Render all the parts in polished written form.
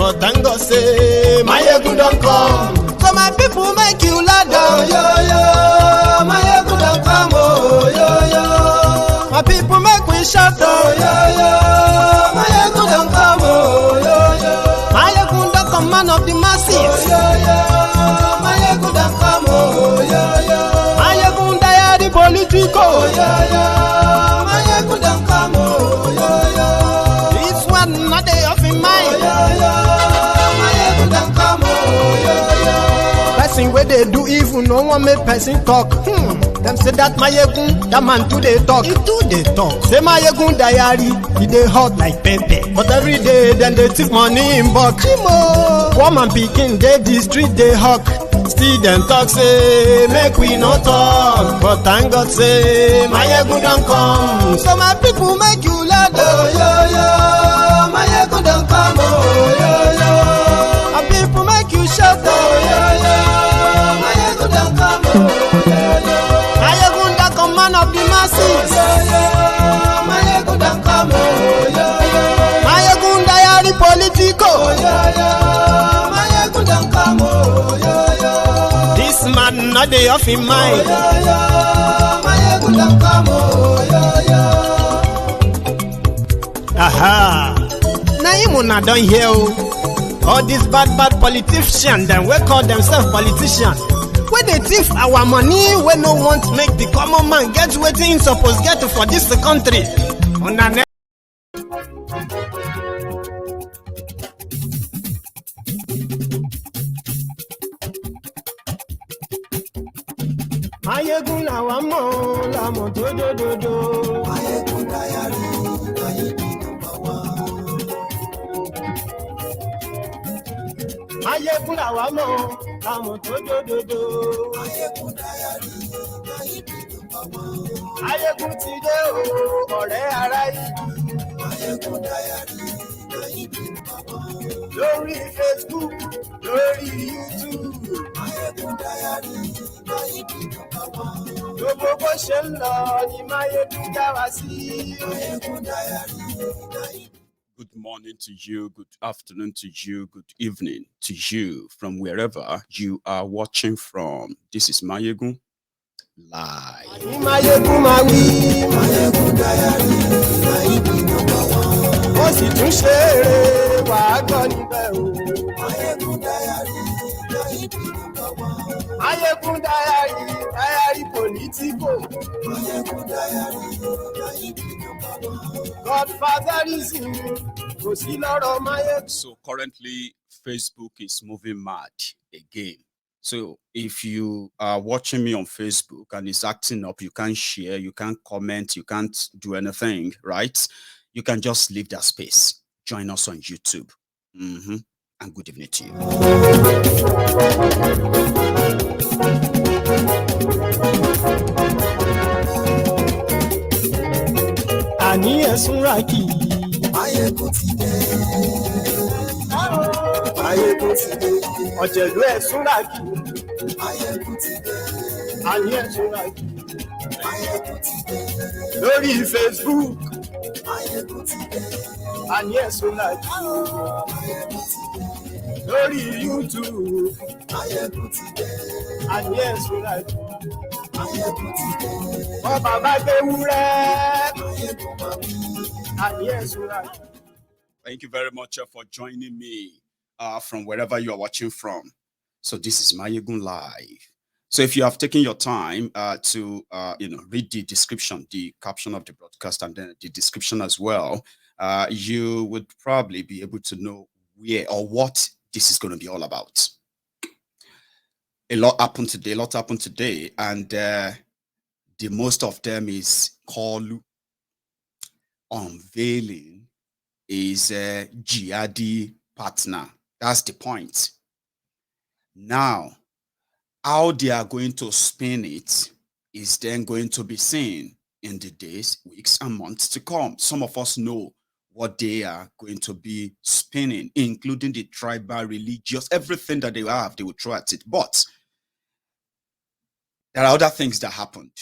but thank God say Mayegun don come. So my people make you loud down, yo yo. Mayegun don come, oh yo yo. My people make we shout, oh yo yo. Mayegun don come, oh yo yo. Mayegun don come, man of the masses, oh yo yo. Mayegun don come, oh yo yo. Mayegun diary politico, oh yo yo. Mayegun don come, oh yo yo. This one not dey off in mind, oh yo yo. Mayegun don come, oh yo yo. Person wey dey do evil no wan make person talk. Them say that Mayegun, that man too dey talk. He too dey talk. Say Mayegun diary, he dey hot like pepper. But every day, then they take money in bulk. Poor man pikin dey the street dey hawk. Still them talk say make we no talk. But thank God say Mayegun don come. So my people make you loud, oh yo yo. Mayegun don come, oh yo yo. My people make you shout, oh yo yo. Mayegun don come, oh yo yo. Mayegun don come, man of the masses, oh yo yo. Mayegun don come, oh yo yo. Mayegun diary politico, oh yo yo. Mayegun don come, oh yo yo. This man not dey off in mind, oh yo yo. Mayegun don come, oh yo yo. Aha, na him una don hear o. All these bad politicians dem wey call themselves politicians, wey dey thief our money, wey no want make the common man get wetin him suppose get for dis country. Una Mayegun làwa mọ̀, la mọ̀ dódódódó. Mayegun diary, Mayegun number one. Mayegun làwa mọ̀, la mọ̀ dódódódó. Mayegun diary, Mayegun number one. Mayegun ti dé o, ọ̀rẹ́ ará ìlú. Mayegun diary, Mayegun number one. Lórí Facebook, lórí YouTube. Mayegun diary, Mayegun number one. Gbogbo bó ṣe ń lọ ni Mayegun já wa sí. Mayegun diary, Mayegun. Good morning to you, good afternoon to you, good evening to you from wherever you are watching from. This is Mayegun Live. Mayegun máa wí. Mayegun diary, Mayegun number one. Ó sì tún ṣe eré wàá gbọ́ níbẹ̀ o. Mayegun diary, Mayegun number one. Mayegun diary, diary politico. Mayegun diary, Mayegun number one. Godfatherism kò sí lọ́rọ̀ Mayegun. So currently, Facebook is moving mad again. So if you are watching me on Facebook and it's acting up, you can't share, you can't comment, you can't do anything, right? You can just leave that space. Join us on YouTube. And good evening to you. Àní ẹ̀sùn rákì. Mayegun ti dé. Mayegun ti dé. Ọ̀jẹ̀lú ẹ̀sùn rákì. Mayegun ti dé. Àní ẹ̀sùn rákì. Mayegun ti dé. Lórí Facebook. Mayegun ti dé. Àní ẹ̀sùn rákì. Mayegun ti dé. Lórí YouTube. Mayegun ti dé. Àní ẹ̀sùn rákì. Mayegun ti dé. Ọba bá gbé wúrẹ́. Mayegun máa wí. Àní ẹ̀sùn rákì. Thank you very much for joining me from wherever you are watching from. So this is Mayegun Live. So if you have taken your time to read the description, the caption of the broadcast, and then the description as well, you would probably be able to know where or what this is going to be all about. A lot happened today, and the most of them is called Unveiling is a jihadi partner. That's the point. Now, how they are going to spin it is then going to be seen in the days, weeks, and months to come. Some of us know what they are going to be spinning, including the tribal, religious, everything that they have, they will throw at it. But there are other things that happened.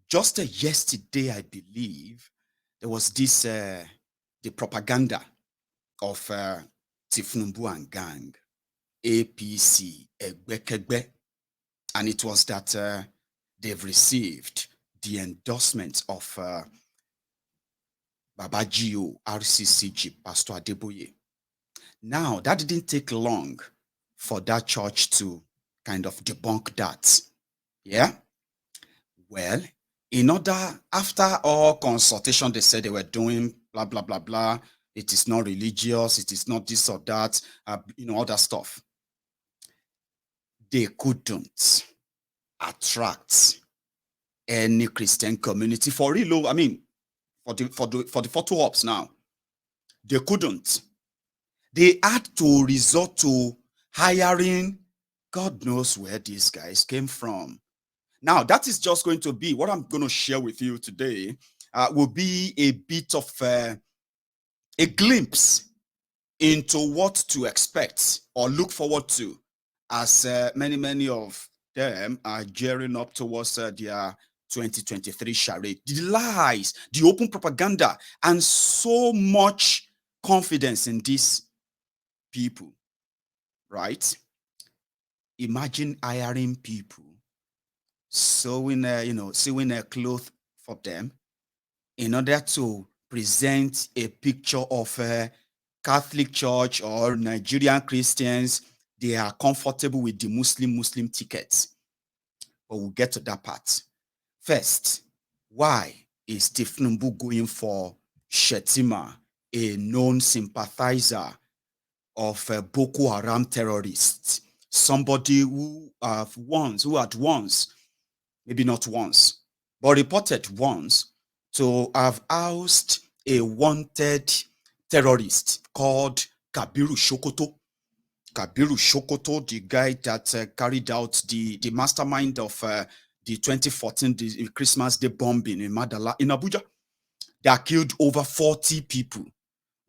Just yesterday, I believe, there was this, the propaganda of Tifnumbu and gang, APC, Egbekegbe, and it was that they've received the endorsement of Babajio, RCCG, Pastor Adeboye. Now, that didn't take long for that church to kind of debunk that. Yeah? Well, after all consultation, they said they were doing blah, blah, blah, blah. It is not religious. It is not this or that, all that stuff. They couldn't attract any Christian community for real. I mean, for the photo ops now, they couldn't. They had to resort to hiring. God knows where these guys came from. Now, that is just going to be what I'm going to share with you today. Will be a bit of a glimpse into what to expect or look forward to, as many of them are gearing up towards their 2023 charade. The lies, the open propaganda, and so much confidence in these people, right? Imagine hiring people, sewing a cloth for them in order to present a picture of a Catholic Church or Nigerian Christians. They are comfortable with the Muslim tickets. But we'll get to that part. First, why is Tifnumbu going for Shettima, a known sympathizer of Boko Haram terrorists? Somebody who had once, maybe not once, but reported once to have housed a wanted terrorist called Kabiru Sokoto. Kabiru Sokoto, the guy that carried out the mastermind of the 2014 Christmas Day bombing in Madala, in Abuja, that killed over 40 people.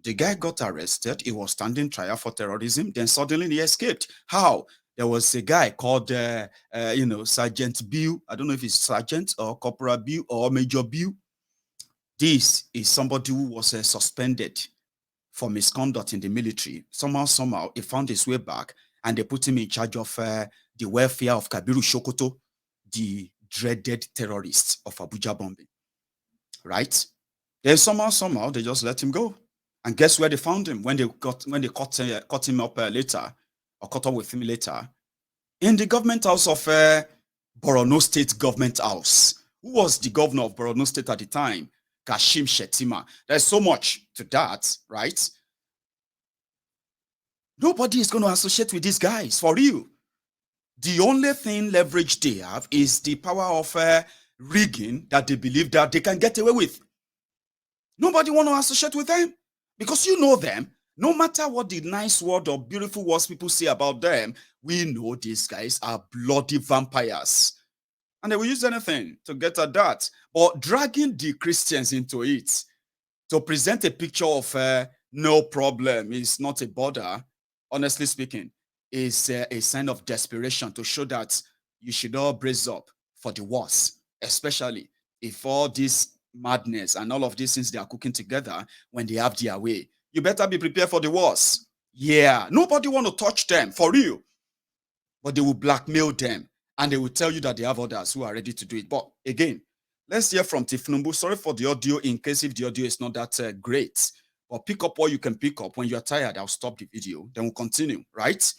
The guy got arrested. He was standing trial for terrorism. Then suddenly he escaped. How? There was a guy called, Sergeant Bill. I don't know if it's Sergeant or Corporal Bill or Major Bill. This is somebody who was suspended for misconduct in the military. Somehow, he found his way back, and they put him in charge of the welfare of Kabiru Sokoto, the dreaded terrorist of Abuja bombing. Right? Then somehow, they just let him go. And guess where they found him when they caught him up later, or caught up with him later? In the government house of Borno State Government House. Who was the governor of Borno State at the time? Kashim Shettima. There's so much to that, right? Nobody is going to associate with these guys, for real. The only thing leverage they have is the power of rigging that they believe that they can get away with. Nobody want to associate with them because you know them. No matter what the nice word or beautiful words people say about them, we know these guys are bloody vampires. And they will use anything to get at that. But dragging the Christians into it to present a picture of no problem is not a bother, honestly speaking, is a sign of desperation to show that you should all brace up for the worst, especially if all this madness and all of these things they are cooking together when they have their way. You better be prepared for the worst. Yeah, nobody want to touch them, for real. But they will blackmail them. And they will tell you that they have others who are ready to do it. But again, let's hear from Tifnumbu. Sorry for the audio in case if the audio is not that great. But pick up what you can pick up. When you're tired, I'll stop the video. Then we'll continue, right?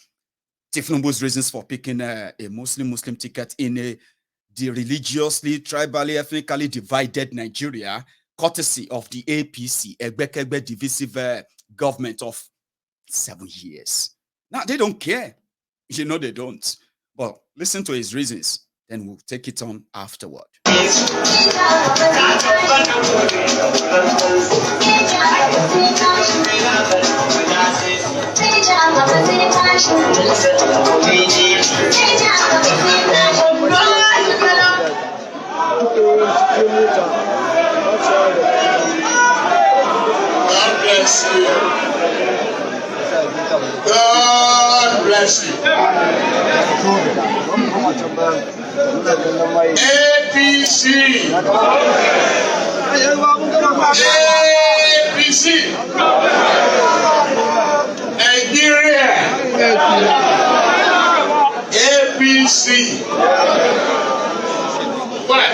Tifnumbu's reasons for picking a Muslim ticket in the religiously, tribally, ethnically divided Nigeria, courtesy of the APC, Egbekegbe divisive government of 7 years. Now, they don't care. You know they don't. But listen to his reasons, then we'll take it on afterward. God bless you. APC. APC. APC. Why?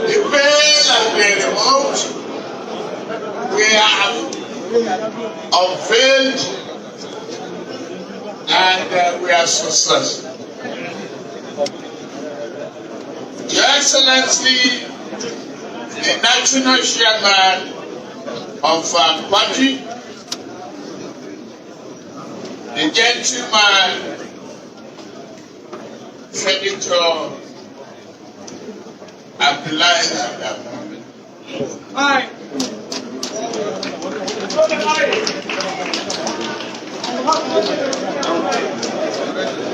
The veil has been removed. We have unveiled and we are successful. Your Excellency, the National Chairman of our party, the gentleman, Senator Abdullahi. Aye.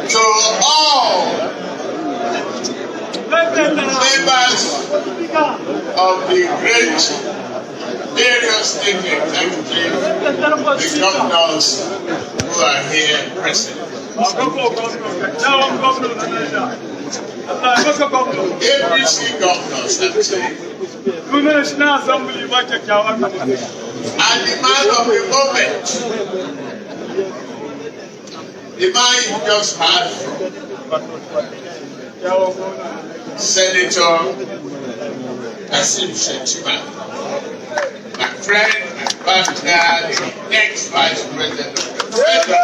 To all members of the great various state executives, the governors who are here present. APC governors, I'm saying. And the man of the moment, the man you just heard from, Senator Shettima, my friend, my partner, the next Vice President of the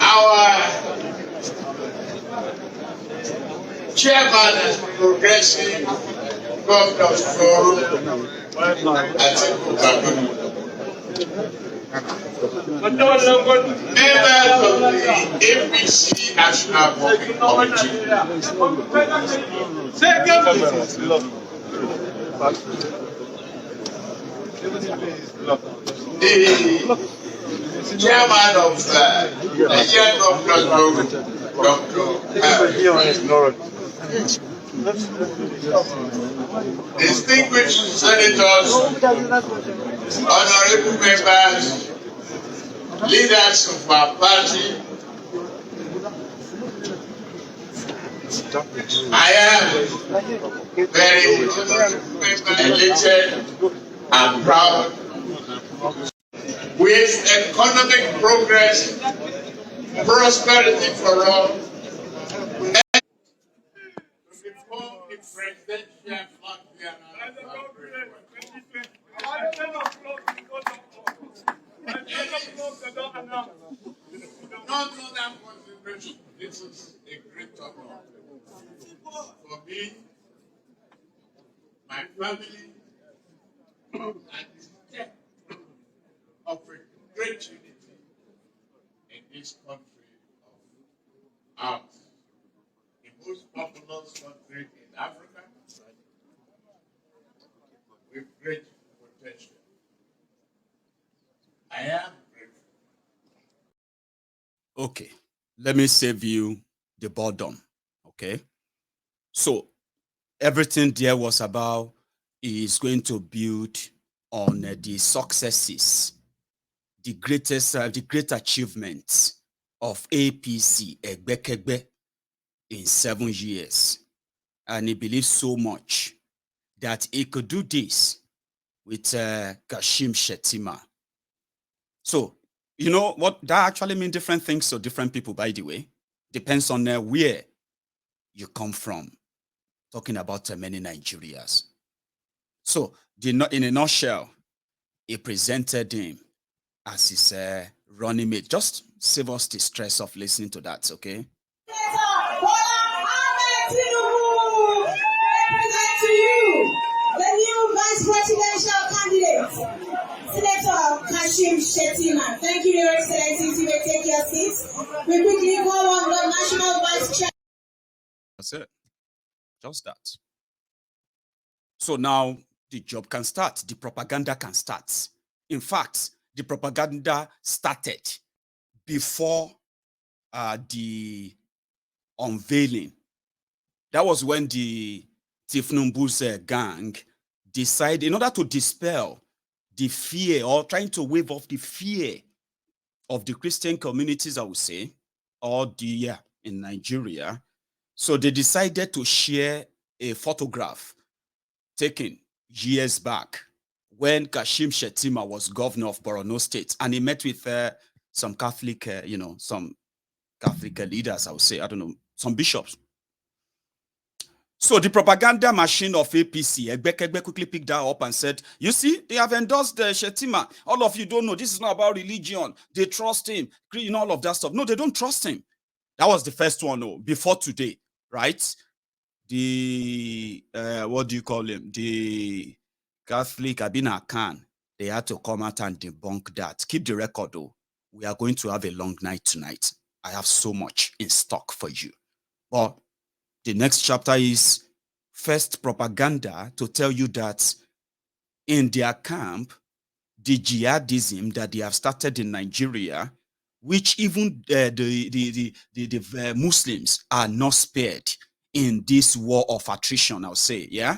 our chairman of Progressive Governors Forum, members of the APC National Working Committee, the chairman of the Nigerian Governors Forum, Dr. Distinguished senators, honorable members, leaders of our party, I am very elated and proud with economic progress, prosperity for all, before the presidential not that consideration. This is a great honor for me, my family, and the step of a great unity in this country of ours, the most populous country in Africa, with great potential. I am grateful. Okay, let me save you the boredom. Okay, so everything there was about is going to build on the successes, the great achievements of APC Egbekegbe in 7 years, and he believes so much that he could do this with Kashim Shettima. So, you know what that actually means? Different things to different people, by the way. Depends on where you come from. Talking about many Nigerians. So, in a nutshell, he presented him as his running mate. Just save us the stress of listening to that, okay? Presidential candidate, Senator Kashim Shettima. Thank you, Your Excellency. You may take your seats. We quickly call on the National Vice Chair. That's it. Just that. So now the job can start. The propaganda can start. In fact, the propaganda started before the unveiling. That was when the Tifnumbu's gang decided, in order to dispel the fear or trying to wave off the fear of the Christian communities, I would say, or in Nigeria. So they decided to share a photograph taken years back when Kashim Shettima was governor of Borno State, and he met with some Catholic, some Catholic leaders, I would say, I don't know, some bishops. So the propaganda machine of APC, Egbekegbe quickly picked that up and said, you see, they have endorsed Shettima. All of you don't know, this is not about religion. They trust him, all of that stuff. No, they don't trust him. That was the first one, before today, right? The, what do you call him? The Catholic Abina Khan, they had to come out and debunk that. Keep the record, though. We are going to have a long night tonight. I have so much in stock for you. But the next chapter is first propaganda to tell you that in their camp, the jihadism that they have started in Nigeria, which even the Muslims are not spared in this war of attrition, I'll say, yeah,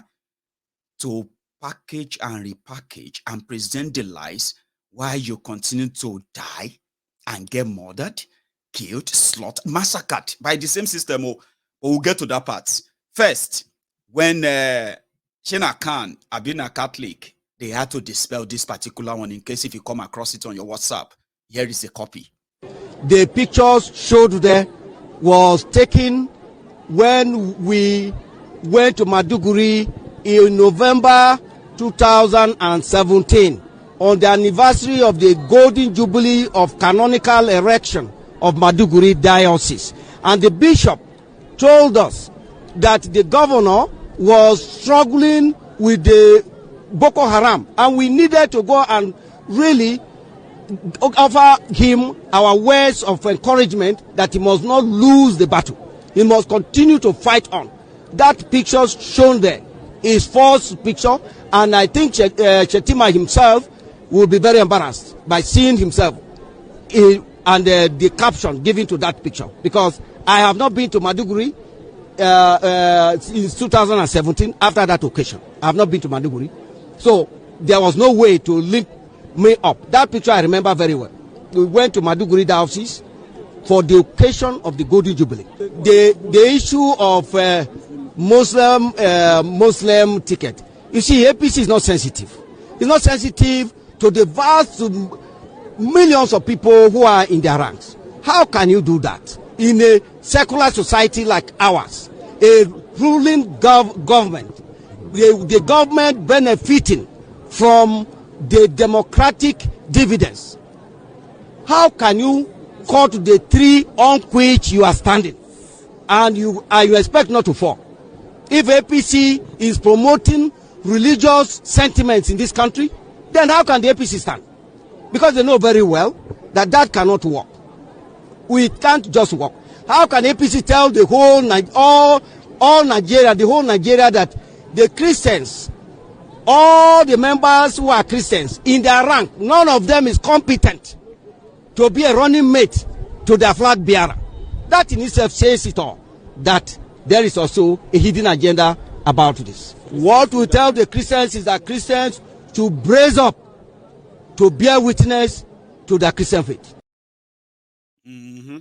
to package and repackage and present the lies while you continue to die and get murdered, killed, slaughtered, massacred by the same system. But we'll get to that part. First, when Shena Khan, Abina Catholic, they had to dispel this particular one in case if you come across it on your WhatsApp. Here is a copy. The pictures showed there was taken when we went to Maduguri in November 2017 on the anniversary of the Golden Jubilee of canonical erection of Maduguri Diocese. And the bishop told us that the governor was struggling with the Boko Haram and we needed to go and really offer him our words of encouragement that he must not lose the battle. He must continue to fight on. That picture shown there is false picture, and I think Shettima himself will be very embarrassed by seeing himself and the caption given to that picture, because I have not been to Maduguri since 2017 after that occasion. I have not been to Maduguri. So there was no way to link me up. That picture I remember very well. We went to Maduguri Diocese for the occasion of the Golden Jubilee. The issue of Muslim ticket. You see, APC is not sensitive. It's not sensitive to the vast millions of people who are in their ranks. How can you do that in a secular society like ours? A ruling government, the government benefiting from the democratic dividends. How can you cut the tree on which you are standing and you expect not to fall? If APC is promoting religious sentiments in this country, then how can the APC stand? Because they know very well that that cannot work. We can't just work. How can APC tell the whole all Nigeria, the whole Nigeria, that the Christians, all the members who are Christians in their rank, none of them is competent to be a running mate to their flag bearer? That in itself says it all, that there is also a hidden agenda about this. What we tell the Christians is that Christians to brace up to bear witness to their Christian faith. Mm-hmm.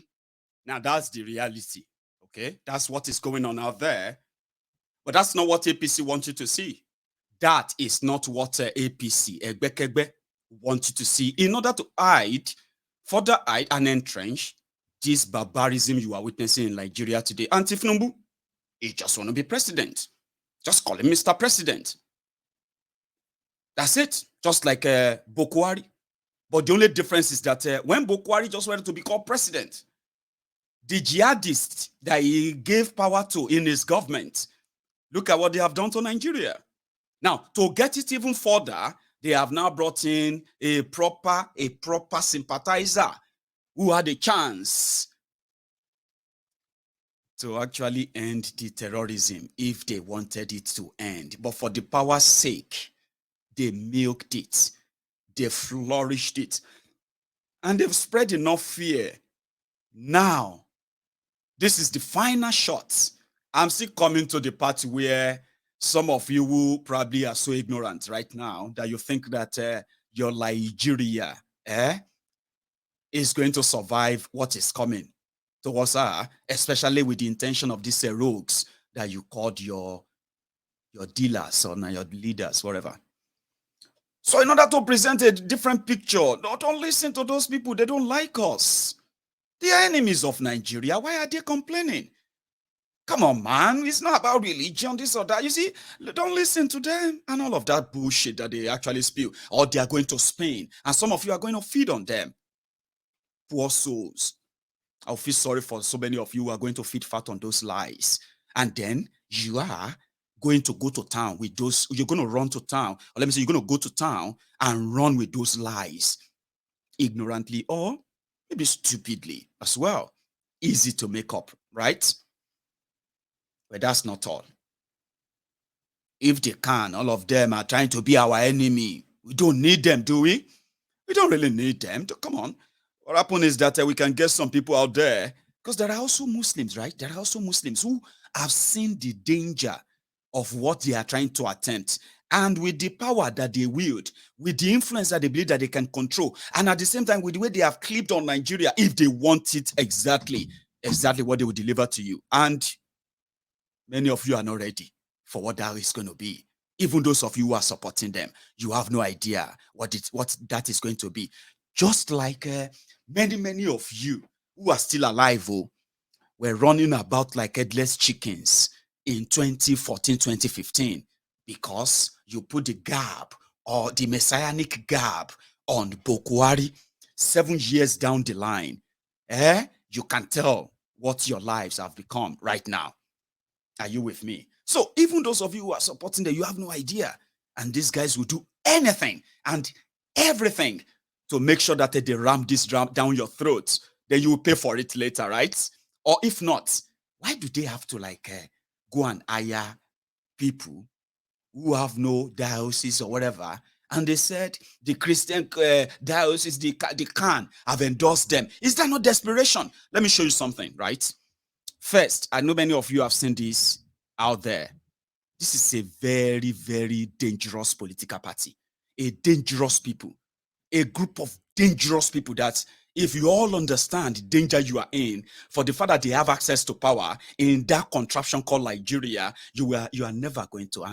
Now that's the reality, okay? That's what is going on out there. But that's not what APC wants you to see. That is not what APC, Egbekegbe, wants you to see in order to further hide and entrench this barbarism you are witnessing in Nigeria today. Antifnumbu, he just want to be president. Just call him Mr. President. That's it. Just like Bokwari. But the only difference is that when Bokwari just wanted to be called president, the jihadists that he gave power to in his government, look at what they have done to Nigeria. Now, to get it even further, they have now brought in a proper sympathizer who had a chance to actually end the terrorism if they wanted it to end. But for the power's sake, they milked it, they flourished it, and they've spread enough fear. Now, this is the final shot. I'm still coming to the part where some of you who probably are so ignorant right now that you think that your Nigeria is going to survive what is coming towards her, especially with the intention of these rogues that you called your your dealers or your leaders, whatever. So in order to present a different picture, don't listen to those people. They don't like us. They are enemies of Nigeria. Why are they complaining? Come on, man. It's not about religion, this or that. You see, don't listen to them and all of that bullshit that they actually spew. Or they are going to Spain. And some of you are going to feed on them. Poor souls. I'll feel sorry for so many of you who are going to feed fat on those lies. And then you are going to go to town with those, you're going to run to town, or let me say, you're going to go to town and run with those lies ignorantly or maybe stupidly as well. Easy to make up, right? But that's not all. If they can, all of them are trying to be our enemy. We don't need them, do we? We don't really need them. Come on. What happened is that we can get some people out there, because there are also Muslims, right? There are also Muslims who have seen the danger of what they are trying to attempt. And with the power that they wield, with the influence that they believe that they can control, and at the same time, with the way they have clipped on Nigeria, if they want it exactly what they will deliver to you. And many of you are not ready for what that is going to be. Even those of you who are supporting them, you have no idea what that is going to be. Just like many of you who are still alive were running about like headless chickens in 2014, 2015, because you put the gap or the messianic gap on Bokwari 7 years down the line. You can tell what your lives have become right now. Are you with me? So even those of you who are supporting them, you have no idea. And these guys will do anything and everything to make sure that they ram this down your throat. Then you will pay for it later, right? Or if not, why do they have to go and hire people who have no diocese or whatever? And they said the Christian diocese, the can have endorsed them. Is that not desperation? Let me show you something, right? First, I know many of you have seen this out there. This is a very, very dangerous political party. A dangerous people. A group of dangerous people that if you all understand the danger you are in, for the fact that they have access to power in that contraption called Nigeria, you are never going to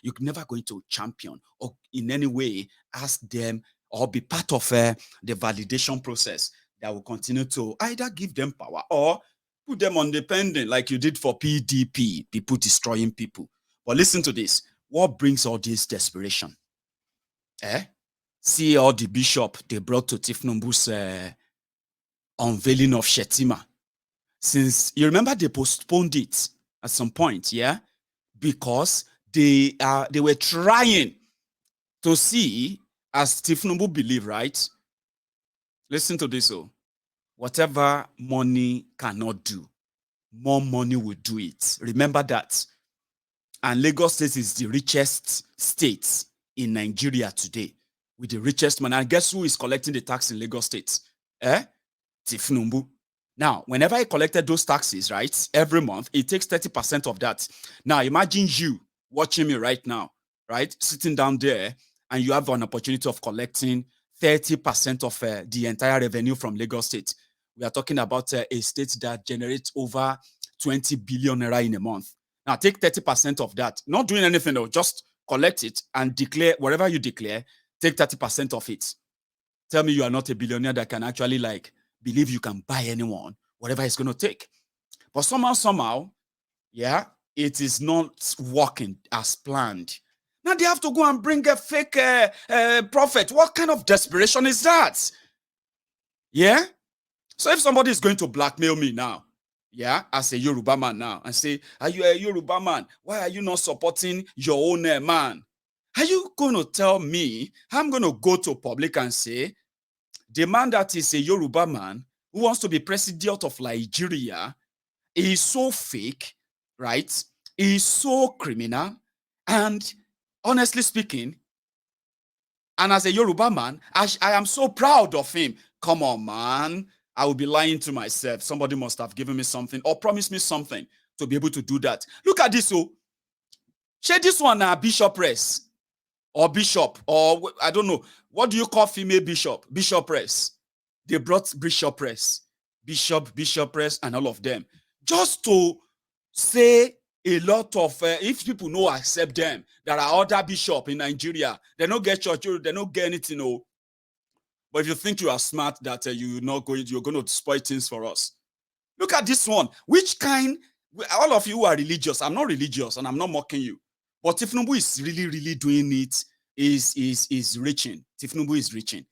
you're never going to champion or in any way ask them or be part of the validation process that will continue to either give them power or put them on the pending like you did for PDP, people destroying people. But listen to this. What brings all this desperation? See all the bishop they brought to Tifnumbu's unveiling of Shettima. Since you remember they postponed it at some point, yeah? Because they were trying to see, as Tifnumbu believed, right? Listen to this, whatever money cannot do, more money will do it. Remember that. And Lagos State is the richest state in Nigeria today, with the richest man. And guess who is collecting the tax in Lagos State? Tifnumbu. Now, whenever he collected those taxes, right, every month, it takes 30% of that. Now, imagine you watching me right now, right, sitting down there, and you have an opportunity of collecting 30% of the entire revenue from Lagos State. We are talking about a state that generates over 20 billion naira in a month. Now, take 30% of that, not doing anything though, just collect it and declare, whatever you declare, take 30% of it. Tell me you are not a billionaire that can actually believe you can buy anyone, whatever it's going to take. But somehow, yeah, it is not working as planned. Now they have to go and bring a fake prophet. What kind of desperation is that? Yeah? So if somebody is going to blackmail me now, yeah, as a Yoruba man now, and say, are you a Yoruba man? Why are you not supporting your own man? Are you going to tell me I'm going to go to public and say, the man that is a Yoruba man who wants to be president of Nigeria is so fake, right? Is so criminal. And honestly speaking, and as a Yoruba man, I am so proud of him. Come on, man. I will be lying to myself. Somebody must have given me something or promised me something to be able to do that. Look at this. Share this one now, bishopress or bishop, or I don't know. What do you call female bishop? Bishopress. They brought bishopress, bishopress, and all of them just to say a lot of, if people no accept them, there are other bishops in Nigeria. They don't get church, they don't get anything. No. But if you think you are smart, that you're going to spoil things for us. Look at this one. Which kind, all of you are religious. I'm not religious and I'm not mocking you. But Tifnubu is really doing it, is reaching. Tifnubu is reaching.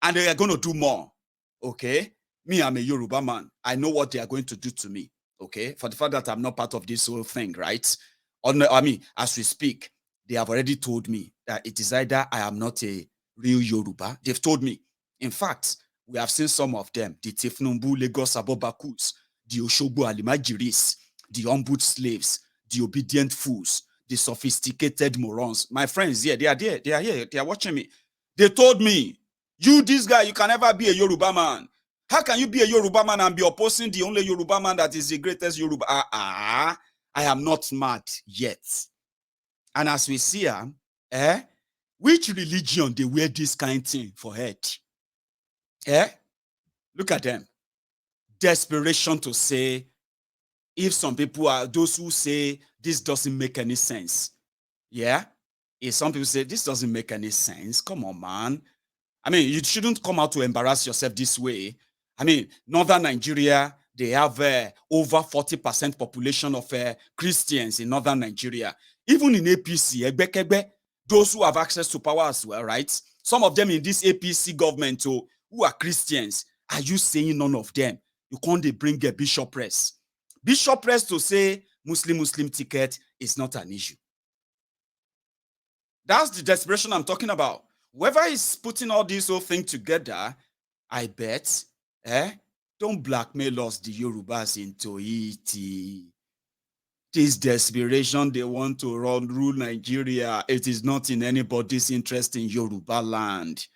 And they are going to do more. Okay? Me, I'm a Yoruba man. I know what they are going to do to me. Okay? For the fact that I'm not part of this whole thing, right? I mean, as we speak, they have already told me that it is either I am not a real Yoruba. They've told me. In fact, we have seen some of them, the Tifnumbu Lagos Abobakus, the Oshogbo Alimajiris, the humbled slaves, the obedient fools, the sophisticated morons. My friends here, they are there, they are here, they are watching me. They told me, you, this guy, you can never be a Yoruba man. How can you be a Yoruba man and be opposing the only Yoruba man that is the greatest Yoruba? I am not mad yet. And as we see her, which religion they wear this kind of thing for head? Look at them. Desperation to say, if some people are those who say this doesn't make any sense. Yeah. If some people say this doesn't make any sense, come on, man. I mean, you shouldn't come out to embarrass yourself this way. I mean, northern Nigeria, they have over 40% population of Christians in northern Nigeria. Even in APC, those who have access to power as well, right? Some of them in this APC government who are Christians. Are you saying none of them? You can't bring a bishopress. Bishopress to say Muslim ticket is not an issue. That's the desperation I'm talking about. Whoever is putting all this whole thing together, I bet, don't blackmail us, the Yorubas, into it. This desperation, they want to rule Nigeria. It is not in anybody's interest in Yorubaland.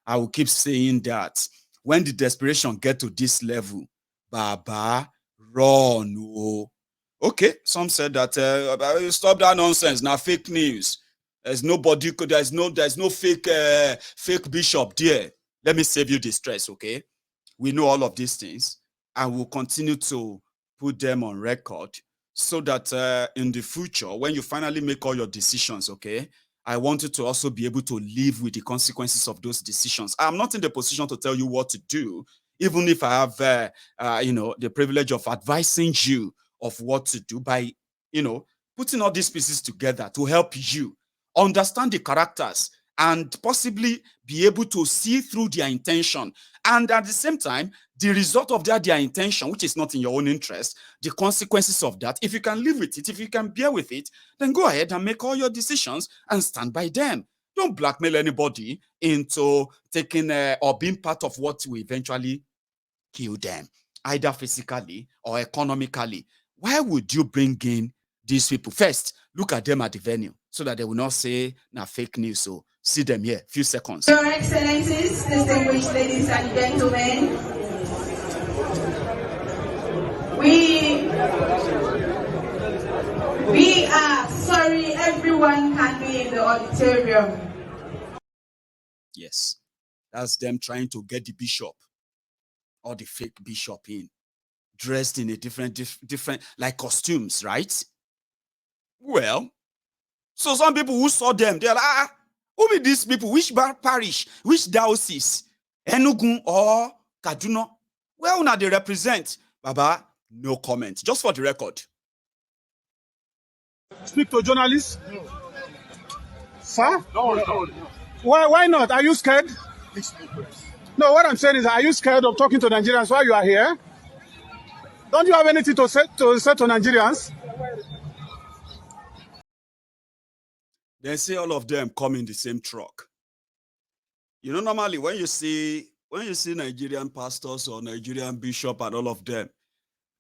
I will keep saying that. When the desperation get to this level, Baba, run. Oh. Okay, some said that stop that nonsense. Now fake news. There's nobody. There's no fake bishop there. Let me save you the stress. Okay, we know all of these things, and we'll continue to put them on record so that in the future, when you finally make all your decisions, okay, I want you to also be able to live with the consequences of those decisions. I'm not in the position to tell you what to do, even if I have, the privilege of advising you of what to do by, putting all these pieces together to help you understand the characters and possibly be able to see through their intention. And at the same time, the result of their intention, which is not in your own interest, the consequences of that, if you can live with it, if you can bear with it, then go ahead and make all your decisions and stand by them. Don't blackmail anybody into taking or being part of what will eventually kill them, either physically or economically. Why would you bring in these people? First, look at them at the venue so that they will not say na fake news. So see them here, few seconds. Your Excellencies, distinguished ladies and gentlemen, we are sorry everyone can be in the auditorium. Yes, that's them trying to get the bishop or the fake bishop in, dressed in a different like costumes, right? Well, so some people who saw them, they're like, who be these people? Which parish? Which diocese? Enugu or Kaduna? Well, now they represent. Baba, no comment. Just for the record. Speak to journalists? Sir? No. Why not? Are you scared? No, what I'm saying is, are you scared of talking to Nigerians while you are here? Don't you have anything to say to Nigerians? They say all of them come in the same truck. Normally when you see Nigerian pastors or Nigerian bishop and all of them,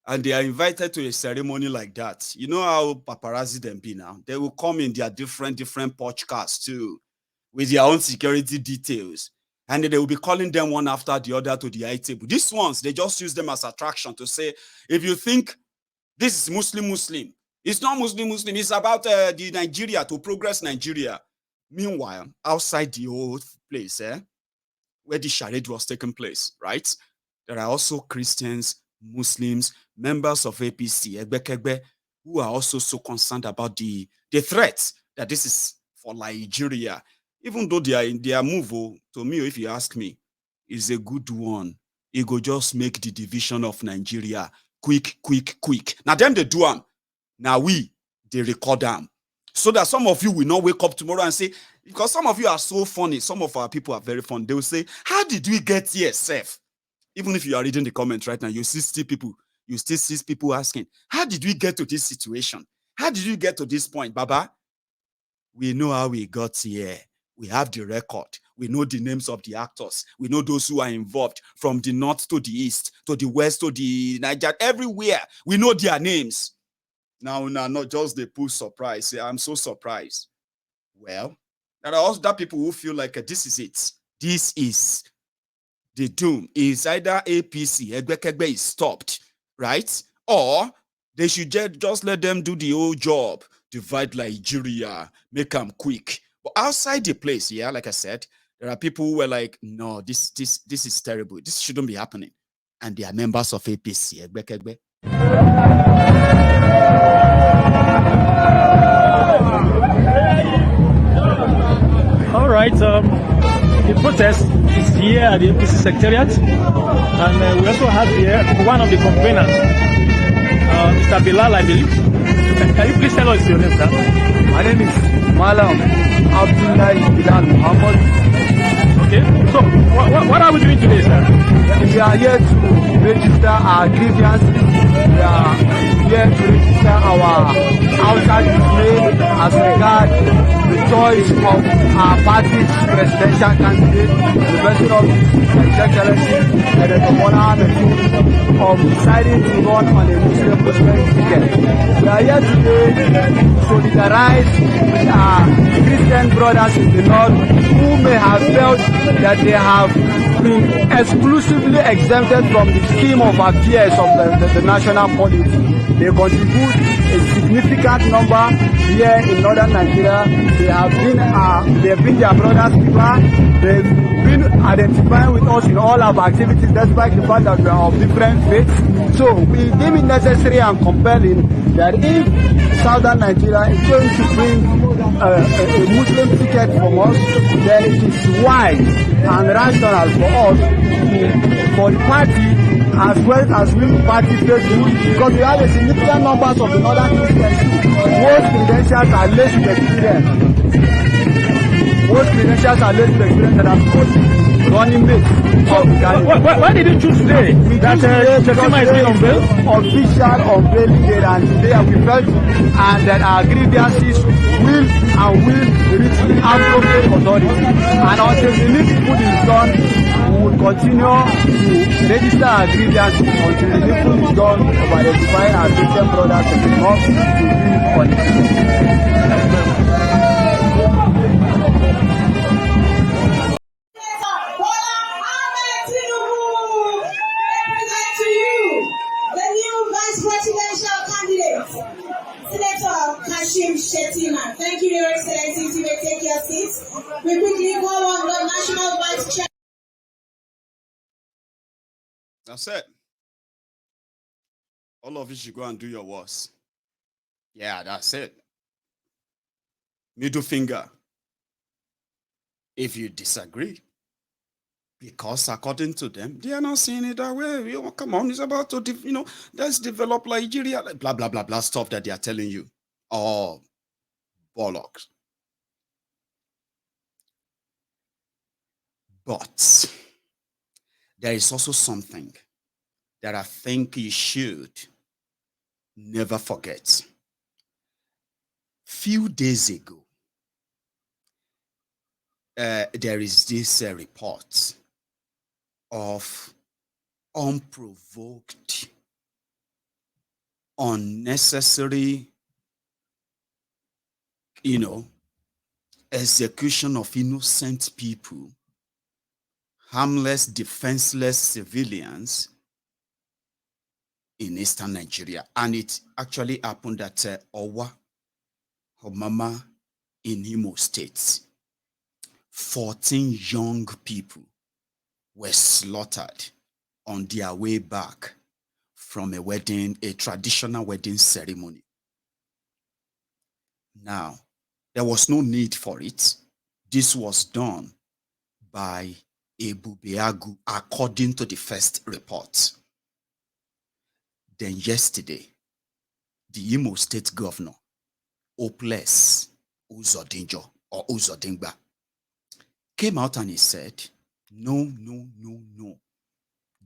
and they are invited to a ceremony like that, you know how paparazzi them be now? They will come in their different porch cars too, with their own security details. And they will be calling them one after the other to the high table. These ones, they just use them as attraction to say, if you think this is Muslim, it's not Muslim, it's about the Nigeria, to progress Nigeria. Meanwhile, outside the old place, where the charade was taking place, right? There are also Christians, Muslims, members of APC, who are also so concerned about the threat that this is for Nigeria. Even though they are in their move, to me, if you ask me, is a good one. It go just make the division of Nigeria quick. Now them they do them. Now they record them. So that some of you will not wake up tomorrow and say, because some of you are so funny, some of our people are very funny. They will say, how did we get here, Seth? Even if you are reading the comments right now, you still see people asking, how did we get to this situation? How did you get to this point, Baba? We know how we got here. We have the record. We know the names of the actors. We know those who are involved from the north to the east, to the west, to the Niger, everywhere. We know their names. Now, not just the push surprise. Say, I'm so surprised. Well, there are also that people who feel like this is it. This is the doom. Is either APC, Egbekegbe is stopped, right? Or they should just let them do the whole job. Divide Nigeria, make them quick. But outside the place, yeah, like I said, there are people who were like, no, this is terrible. This shouldn't be happening. And they are members of APC. All right. The protest is here at the APC Secretariat. And we also have here one of the complainants, Mr. Bilal, I believe. Can you please tell us your name, sir? My name is Malam Abdullahi Bilal Muhammad. Okay, so what are we doing today, sir? We are here to register our grievances. We are here to register our outside display as regards the choice of our party's presidential candidate, the president of His Excellency, Senator Bola of deciding to run on a Muslim president ticket. We are here today to solidarize with our Christian brothers in the north who may have felt that they have been exclusively exempted from the scheme of affairs of the national polity. They contribute a significant number here in northern Nigeria. They have been their brothers keeper. They've been identifying with us in all our activities, despite the fact that we are of different faiths. So we deem it necessary and compelling that if southern Nigeria is going to bring a Muslim ticket from us, then it is wise and rational for us, for the party, as well as we party faithful, because we have a significant numbers of the northern Christians. Most credentials are less experience. Most credentials are less experience than are running mates. Why did you choose today? That Shettima is being unveiled? Official unveiling day, and today we felt and that our grievances will reach the appropriate authority. And until the needful is done, we will continue to register our grievances until the needful is done of identifying our Christian brothers in the north to be on it. Shettima. Thank you, Your Excellency. You may take your seats. We quickly call on the National Vice Chair. That's it. All of you should go and do your worst. Yeah, that's it. Middle finger. If you disagree, because according to them, they are not seeing it that way. Come on, it's about to, let's develop Nigeria, blah, blah, blah, blah, stuff that they are telling you. Oh, bollocks. But there is also something that I think you should never forget. Few days ago, there is this report of unprovoked, unnecessary, execution of innocent people, harmless, defenseless civilians in eastern Nigeria. And it actually happened at Owa, Homama in Imo State. 14 young people were slaughtered on their way back from a traditional wedding ceremony. Now, there was no need for it. This was done by Ebubeagu according to the first report. Then yesterday, the Imo State Governor, Hopeless Uzodinjo or Uzodingba, came out and he said, no.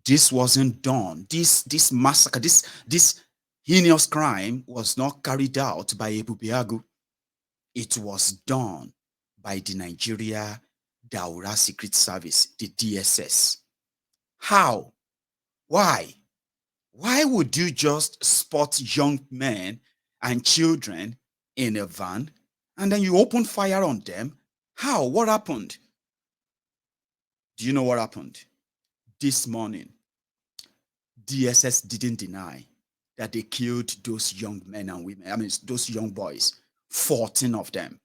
This wasn't done. This massacre, this heinous crime was not carried out by Ebubeagu. It was done by the Nigeria Daura Secret Service, the DSS. How? Why? Why would you just spot young men and children in a van and then you open fire on them? How? What happened? Do you know what happened? This morning, DSS didn't deny that they killed those young men and women. I mean, those young boys, 14 of them.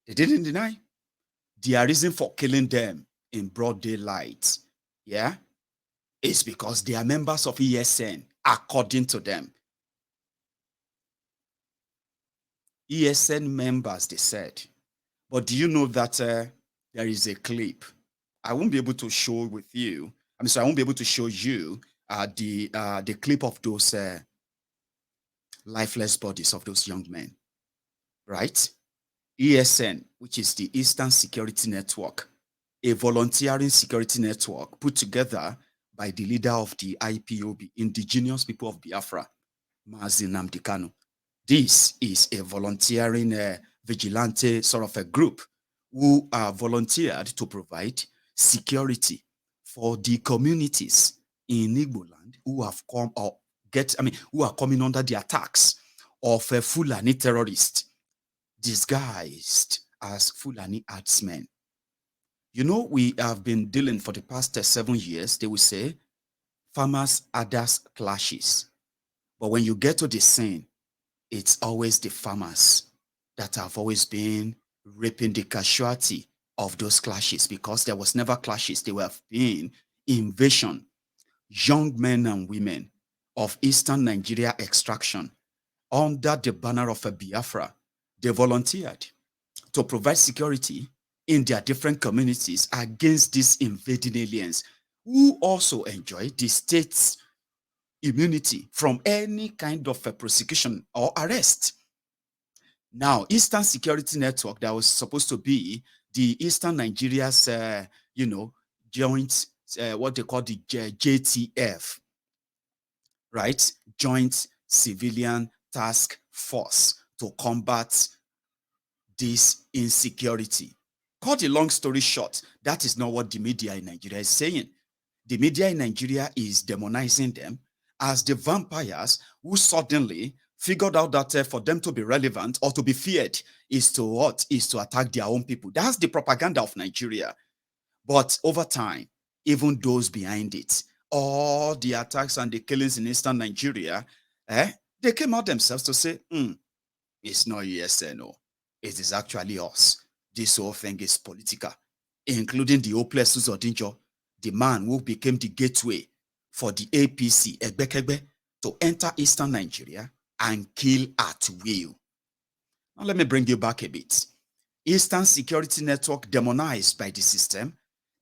They didn't deny. Their reason for killing them in broad daylight, yeah, is because they are members of ESN, according to them. ESN members, they said. But do you know that there is a clip? I won't be able to show with you. I won't be able to show you the clip of those lifeless bodies of those young men, right? ESN, which is the Eastern Security Network, a volunteering security network put together by the leader of the IPOB, Indigenous People of Biafra, Mazi Nnamdi Kanu. This is a volunteering vigilante sort of a group who are volunteered to provide security for the communities in Igboland who have come or who are coming under the attacks of a Fulani terrorist disguised as Fulani herdsmen. You know, we have been dealing for the past 7 years, they will say, farmers, others clashes. But when you get to the scene, it's always the farmers that have always been reaping the casualty of those clashes, because there was never clashes. They were being invasion. Young men and women of Eastern Nigeria extraction under the banner of a Biafra, they volunteered to provide security in their different communities against these invading aliens who also enjoy the state's immunity from any kind of a prosecution or arrest. Now, Eastern Security Network, that was supposed to be the Eastern Nigeria's, joint, what they call the JTF, right? Joint Civilian Task Force to combat this insecurity. Cut a long story short, that is not what the media in Nigeria is saying. The media in Nigeria is demonizing them as the vampires who suddenly figured out that for them to be relevant or to be feared is to what? Is to attack their own people. That's the propaganda of Nigeria. But over time, even those behind it, all the attacks and the killings in Eastern Nigeria, they came out themselves to say, it's not ESN, it is actually us. This whole thing is political, including the Hopeless Uzodinjo, the man who became the gateway for the APC, Egbekegbe, to enter Eastern Nigeria and kill at will. Now let me bring you back a bit. Eastern Security Network, demonized by the system,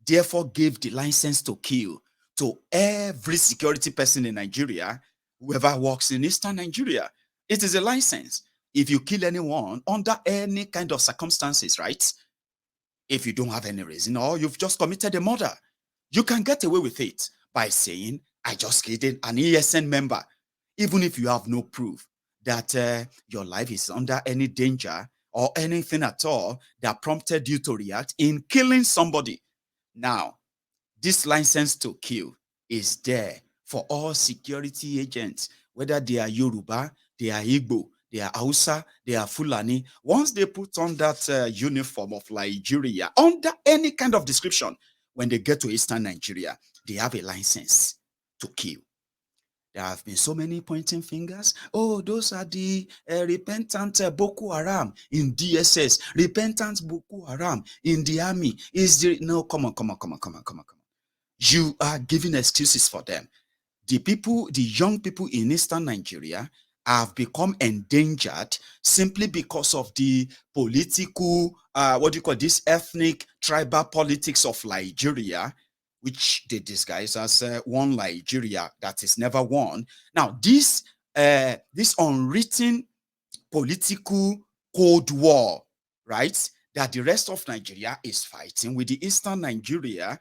therefore gave the license to kill to every security person in Nigeria, whoever works in Eastern Nigeria. It is a license. If you kill anyone under any kind of circumstances, right? If you don't have any reason or you've just committed a murder, you can get away with it by saying, I just killed an ESN member, even if you have no proof that your life is under any danger or anything at all that prompted you to react in killing somebody. Now, this license to kill is there for all security agents, whether they are Yoruba, they are Igbo, they are Hausa, they are Fulani. Once they put on that uniform of Nigeria, under any kind of description, when they get to Eastern Nigeria, they have a license to kill. There have been so many pointing fingers. Oh, those are the repentant Boko Haram in DSS, repentant Boko Haram in the army. No, come on. You are giving excuses for them. The young people in Eastern Nigeria have become endangered simply because of the political, ethnic tribal politics of Nigeria, which they disguise as one Nigeria that is never won. Now, this unwritten political Cold War, right, that the rest of Nigeria is fighting with the Eastern Nigeria,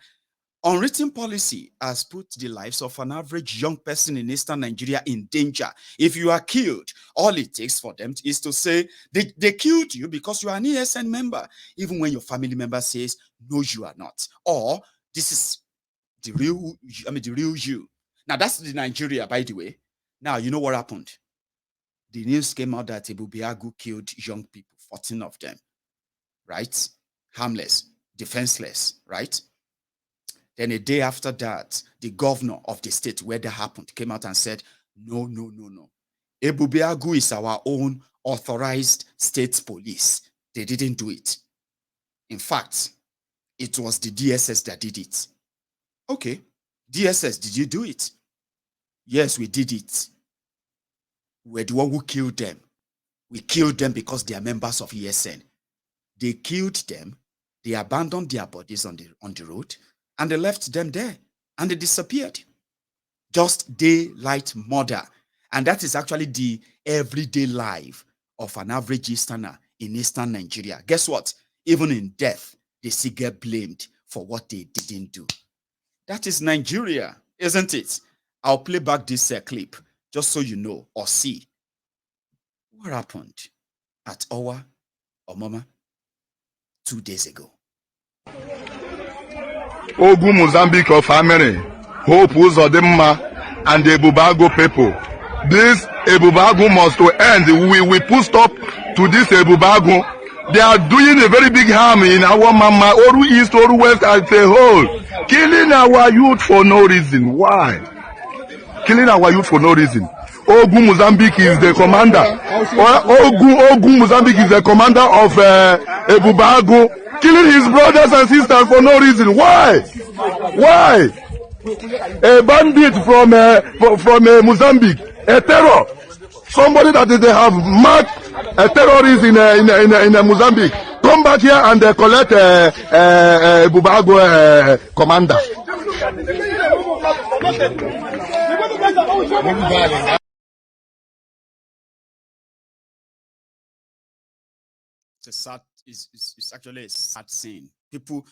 unwritten policy has put the lives of an average young person in Eastern Nigeria in danger. If you are killed, all it takes for them is to say they killed you because you are an ESN member, even when your family member says, no, you are not. Or this is the real you. Now, that's the Nigeria, by the way. Now, you know what happened? The news came out that Ebubeagu killed young people, 14 of them, right? Harmless, defenseless, right? Then a day after that, the governor of the state where that happened came out and said, no. Ebubeagu is our own authorized state police. They didn't do it. In fact, it was the DSS that did it. Okay, DSS, did you do it? Yes, we did it. We're the one who killed them. We killed them because they are members of ESN. They killed them. They abandoned their bodies on the road, and they left them there, and they disappeared. Just daylight murder. And that is actually the everyday life of an average Easterner in Eastern Nigeria. Guess what? Even in death, they still get blamed for what they didn't do. That is Nigeria, isn't it? I'll play back this clip just so you know or see what happened at Owa Omoma 2 days ago. Ogu Mozambique of Amere, Hope Uzodimma, and the Ebubeagu people. This Ebubeagu must to end. We put stop to this Ebubeagu. They are doing a very big harm in our mama, Oru East, Oru West as a whole. Killing our youth for no reason. Why? Killing our youth for no reason. Ogu Mozambique is the commander. Ogu Mozambique is the commander of Ebubeagu, killing his brothers and sisters for no reason. Why? Why? A bandit from Mozambique, a terror, somebody that they have marked a terrorist in Mozambique, come back here and collect Ebubeagu commander. It's actually a sad scene. People,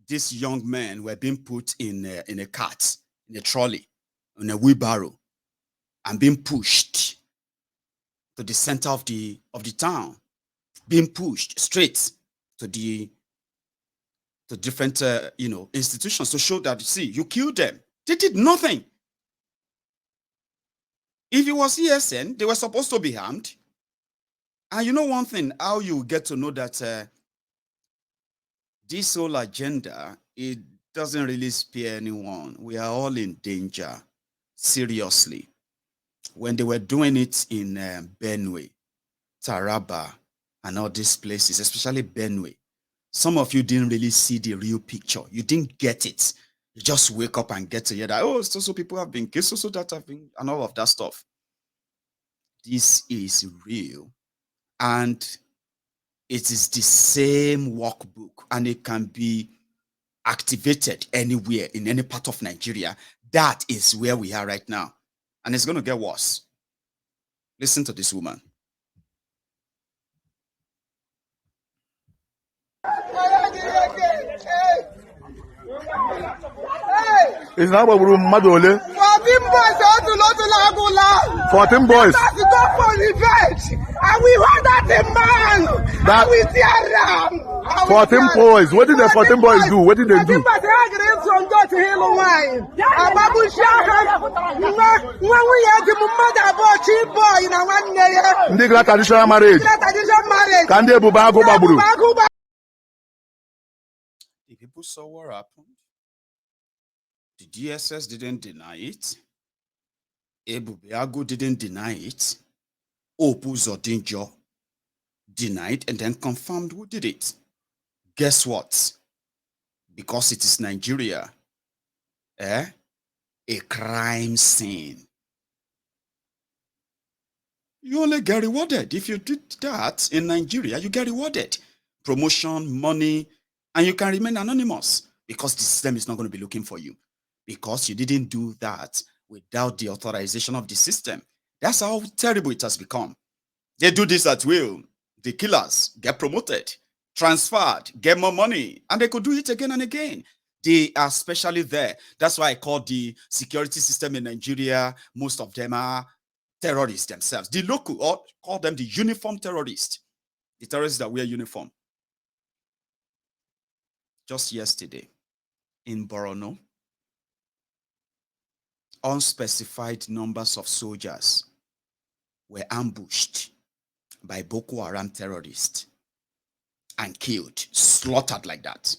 these young men were being put in a cart, in a trolley, in a wheelbarrow, and being pushed to the center of the town, being pushed straight to different institutions to show that, see, you killed them. They did nothing. If it was ESN, they were supposed to be harmed. And you know one thing, how you get to know that this whole agenda, it doesn't really spare anyone. We are all in danger, seriously. When they were doing it in Benue, Taraba, and all these places, especially Benue, some of you didn't really see the real picture. You didn't get it. You just wake up and get to hear that, oh, so people have been killed, so that have been, and all of that stuff. This is real. And it is the same workbook, and it can be activated anywhere in any part of Nigeria. That is where we are right now. And it's going to get worse. Listen to this woman. It's not about Madole. 14 boys out to Lagula. 14 boys. That's go for revenge. And we want that man. That, and we tear 14 boys. What did the 14 boys do? What did they do? Traditional marriage. Can they Ebubeagu Baburu? The people saw what happened. The DSS didn't deny it. Ebubeagu didn't deny it. Opu Zodinjo denied and then confirmed who did it. Guess what? Because it is Nigeria, a crime scene. You only get rewarded. If you did that in Nigeria, you get rewarded. Promotion, money, and you can remain anonymous because the system is not going to be looking for you because you didn't do that without the authorization of the system. That's how terrible it has become. They do this at will. The killers get promoted, transferred, get more money, and they could do it again and again. They are especially there. That's why I call the security system in Nigeria, most of them are terrorists themselves. The local, or call them the uniform terrorists. The terrorists that wear uniform. Just yesterday, in Borno, unspecified numbers of soldiers were ambushed by Boko Haram terrorists and killed, slaughtered like that.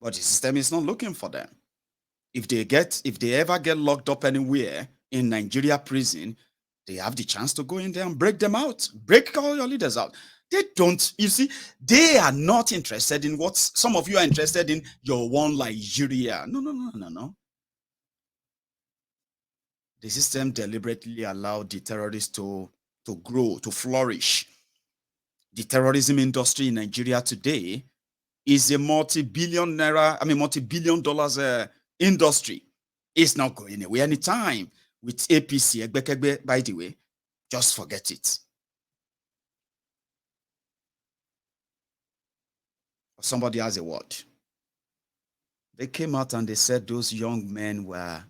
But the system is not looking for them. If they ever get locked up anywhere in Nigeria prison, they have the chance to go in there and break them out, break all your leaders out. They don't, you see, they are not interested in what some of you are interested in, your one Nigeria. No. The system deliberately allowed the terrorists to grow, to flourish. The terrorism industry in Nigeria today is a multi-billion dollars industry. It's not going away anytime. With APC, by the way, just forget it. Somebody has a word. They came out and they said those young men were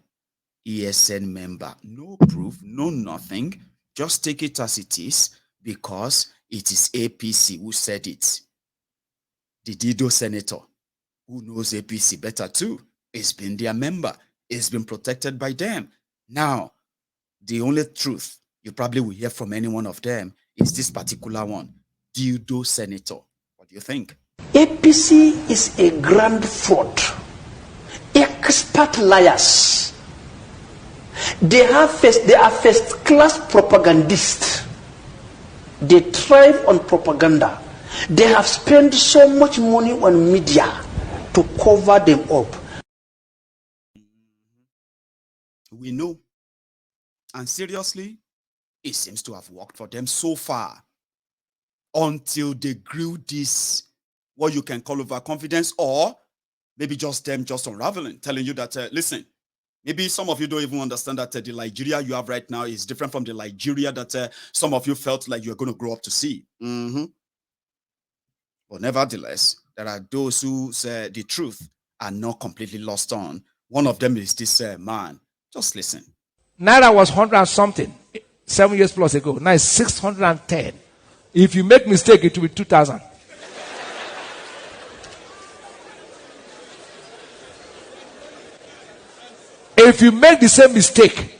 ESN member. No proof, no nothing. Just take it as it is because it is APC who said it. The Dido senator, who knows APC better too, has been their member. It's been protected by them. Now, the only truth you probably will hear from any one of them is this particular one, Dido senator. What do you think? APC is a grand fraud. Expert liars. They are first-class propagandists. They thrive on propaganda. They have spent so much money on media to cover them up. We know. And seriously, it seems to have worked for them so far until they grew this, what you can call overconfidence, or maybe just them just unraveling, telling you that, listen, maybe some of you don't even understand that the Nigeria you have right now is different from the Nigeria that some of you felt like you're going to grow up to see. But nevertheless, there are those who say the truth are not completely lost on. One of them is this man. Just listen. Naira was 100 and something 7 years plus ago. Now it's 610. If you make mistake, it will be 2,000. If you make the same mistake,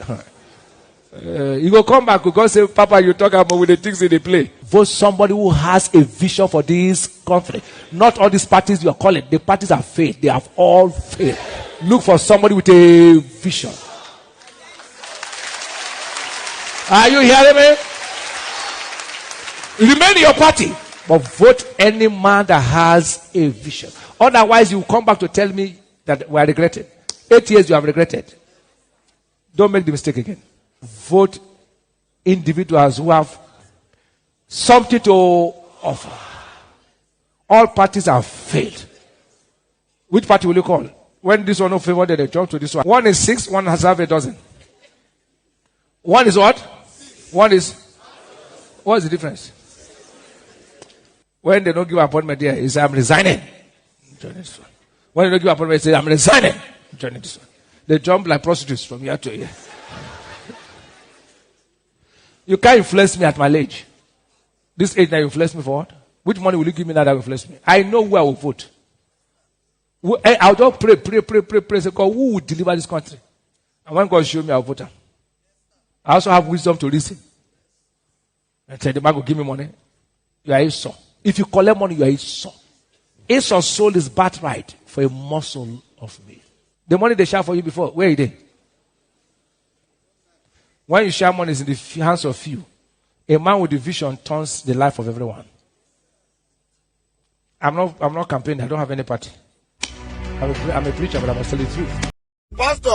you go come back because say, Papa, you talk about with the things in the play. Vote somebody who has a vision for this country. Not all these parties you are calling. The parties have failed. They have all failed. Look for somebody with a vision. Are you hearing me? Remain in your party, but vote any man that has a vision. Otherwise, you come back to tell me that we are regretting. 8 years you have regretted. Don't make the mistake again. Vote individuals who have something to offer. All parties have failed. Which party will you call? When this one no favor, they jump to this one. One is 6, one has half a dozen. One is what? One is, what is the difference? When they don't give appointment there, he says, I'm resigning. Join this one. When they don't give appointment, he says, I'm resigning. Join this one. They jump like prostitutes from here to here. You can't influence me at my age. This age now you influence me for what? Which money will you give me now that will influence me? I know who I will vote. I'll just pray. Say, God, who will deliver this country? And when God show me, I'll vote. I also have wisdom to listen. And say, the man will give me money. You are Esau. If you collect money, you are Esau. Esau sold his birthright for a morsel of meat. The money they share for you before, where is it? When you share money, it's in the hands of few. A man with a vision turns the life of everyone. I'm not campaigning. I don't have any party. I'm a preacher, but I'm a solid truth. Pastor,